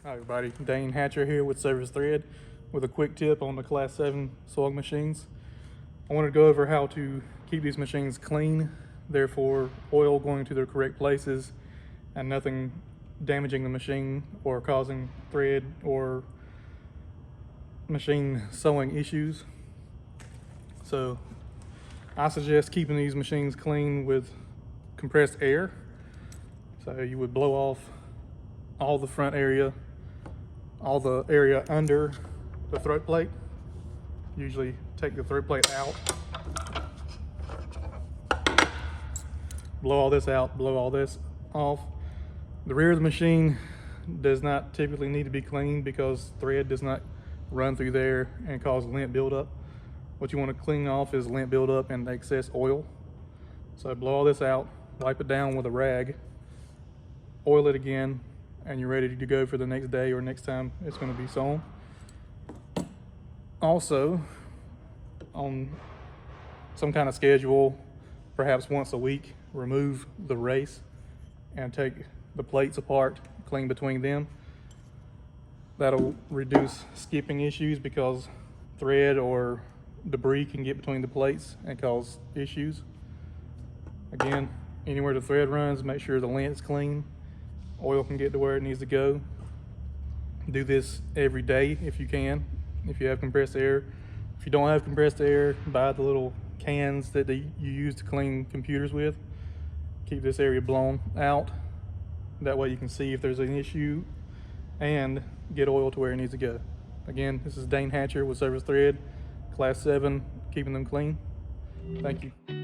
Hi everybody, Dane Hatcher here with Service Thread with a quick tip on the Class 7 SWOG machines. I wanted to go over how to keep these machines clean, therefore oil going to their correct places and nothing damaging the machine or causing thread or machine sewing issues. So I suggest keeping these machines clean with compressed air. So you would blow off all the front area, all the area under the throat plate. Usually take the throat plate out, blow all this out, blow all this off. The rear of the machine does not typically need to be cleaned because thread does not run through there and cause lint buildup. What you want to clean off is lint buildup and excess oil. So blow all this out, wipe it down with a rag, oil it again, and you're ready to go for the next day or next time it's going to be sewn. Also, on some kind of schedule, perhaps once a week, remove the race and take the plates apart, clean between them. That'll reduce skipping issues because thread or debris can get between the plates and cause issues. Again, anywhere the thread runs, make sure the lint is clean. Oil can get to where it needs to go. Do this every day if you can, if you have compressed air. If you don't have compressed air, buy the little cans that you use to clean computers with. Keep this area blown out. That way you can see if there's an issue and get oil to where it needs to go. Again, this is Dane Hatcher with Service Thread, Class 7, keeping them clean. Thank you.